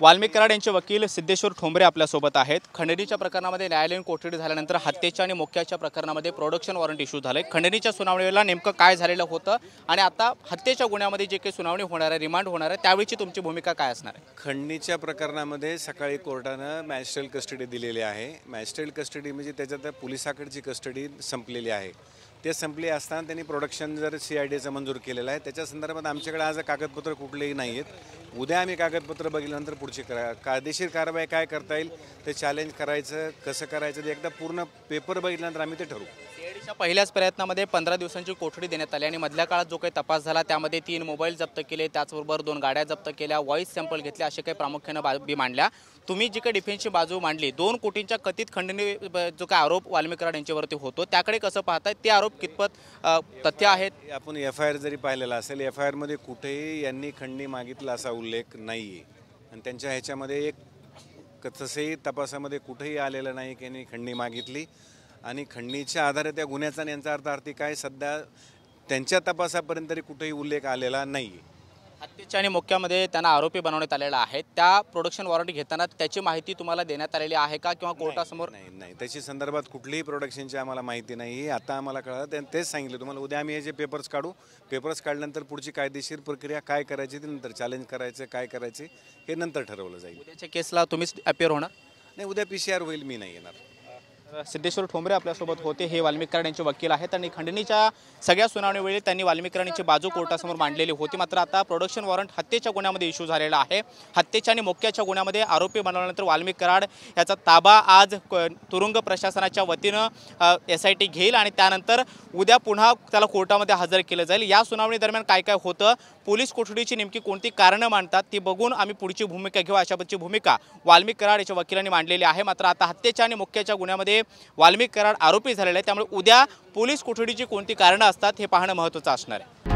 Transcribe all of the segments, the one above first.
वाल्मिक कराड यांचे वकील सिद्धेश्वर ठोंबरे आपल्यासोबत आहेत। खंडणीच्या प्रकरणामध्ये न्यायालयीन कोठडी झाल्यानंतर हत्येच्या आणि मोक्याच्या प्रकरणामध्ये प्रोडक्शन वॉरंट इश्यू झाले। खंडणीच्या सुनावणीला नेमकं काय झालेलं होतं आणि आता हत्येच्या गुन्ह्यामध्ये जे काही सुनावणी होणार आहे, रिमांड होणार आहे, त्यावेळीची तुमची भूमिका काय असणार आहे? खंडणीच्या प्रकरणामध्ये सकाळी कोर्टानं मॅजिस्ट्रेट कस्टडी दिलेली आहे। मॅजिस्ट्रेट कस्टडी म्हणजे त्याच्यात पोलिसाकडची कस्टडी संपलेली आहे। ते संपली असताना त्यांनी प्रोडक्शन जर CIDचं मंजूर केलेलं आहे। त्याच्या संदर्भात आमच्याकडे आज कागदपत्र कुठलेही नाही आहेत। उद्या आम्ही कागदपत्र बघितल्यानंतर पुढची कायदेशीर कारवाई काय करता येईल ते चॅलेंज करायचं, कसं करायचं ते एकदा पूर्ण पेपर बघितल्यानंतर आम्ही ते ठरवू। CIDच्या पहिल्याच प्रयत्नामध्ये 15 दिवसांची कोठडी देण्यात आली आणि मधल्या काळात जो काही तपास झाला त्यामध्ये 3 मोबाईल जप्त केले, त्याचबरोबर 2 गाड्या जप्त केल्या, व्हॉइस सॅम्पल घेतले, असे काही प्रामुख्याने बाबी मांडल्या। तुम्ही जी काही डिफेन्सची बाजू मांडली, 2 कोटींच्या कथित खंडणी जो काही आरोप वाल्मिक कराड यांच्यावरती होतो त्याकडे कसं पाहताय? ते आरोप कितपत तथ्य आहेत? आपण FIR जरी पाहिलेला असेल, FIR मध्ये कुठेही यांनी खंडणी मागितला असा उल्लेख नाही आहे आणि त्यांच्या ह्याच्यामध्ये एक तसंही तपासामध्ये कुठेही आलेलं नाही की यांनी खंडणी मागितली आणि खंडणीच्या आधारे त्या गुन्ह्याचा यांचा अर्थार्थी काय सध्या त्यांच्या तपासापर्यंत तरी कुठेही उल्लेख आलेला नाही आहे। हत्येच्या आणि मोक्यामध्ये त्यांना आरोपी बनवण्यात आलेला आहे। त्या प्रोडक्शन वॉरंट घेताना त्याची माहिती तुम्हाला देण्यात आलेली आहे का किंवा कोर्टासमोर? नाही, त्याची संदर्भात कुठलीही प्रोडक्शनची आम्हाला माहिती नाही। आता आम्हाला कळलं, तेच सांगितलं तुम्हाला, उद्या आम्ही हे जे पेपर्स काढू, पेपर्स काढल्यानंतर पुढची कायदेशीर प्रक्रिया काय करायची ती नंतर चॅलेंज करायचं, काय करायचे हे नंतर ठरवलं जाईल। उद्याच्या केसला तुम्हीच अपिअर होणार? नाही, उद्या PCR होईल, मी नाही येणार। सिद्धेश्वर ठोंबरे आपल्यासोबत होते, हे वाल्मिक कराड यांचे वकील आहेत आणि खंडणीच्या सगळ्या सुनावणीवेळी त्यांनी वाल्मिक कराड यांची बाजू कोर्टासमोर मांडलेली होती। मात्र आता प्रोडक्शन वॉरंट हत्येच्या गुन्ह्यामध्ये इश्यू झालेला आहे। हत्येच्या आणि मोक्याच्या गुन्ह्यामध्ये आरोपी बनवल्यानंतर वाल्मिक कराड याचा ताबा आज तुरुंग प्रशासनाच्या वतीनं SIT घेईल आणि त्यानंतर उद्या पुन्हा त्याला कोर्टामध्ये हजर केलं जाईल। या सुनावणी दरम्यान काय काय होतं, पोलीस कोठडीची नेमकी कोणती कारणं मांडतात ती बघून आम्ही पुढची भूमिका घेऊ, अशा पद्धतीची भूमिका वाल्मिक कराड याच्या वकिलांनी मांडलेली आहे। मात्र आता हत्येच्या आणि मोक्याच्या गुन्ह्यामध्ये वाल्मिक कराड आरोपी झालेले आहे, त्यामुळे उद्या पोलीस कोठडीची कोणती कारणं असतात हे पाहणं महत्त्वाचं असणार आहे।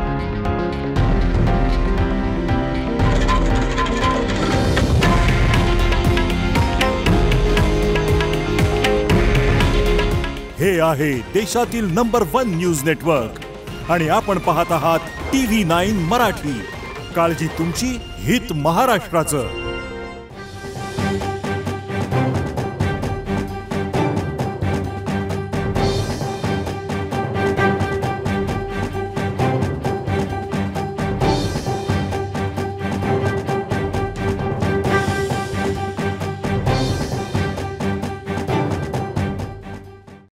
हे आहे देशातील नंबर 1 न्यूज नेटवर्क आणि आपण पाहत आहात TV9 मराठी। काळजी तुमची, हित महाराष्ट्राचं।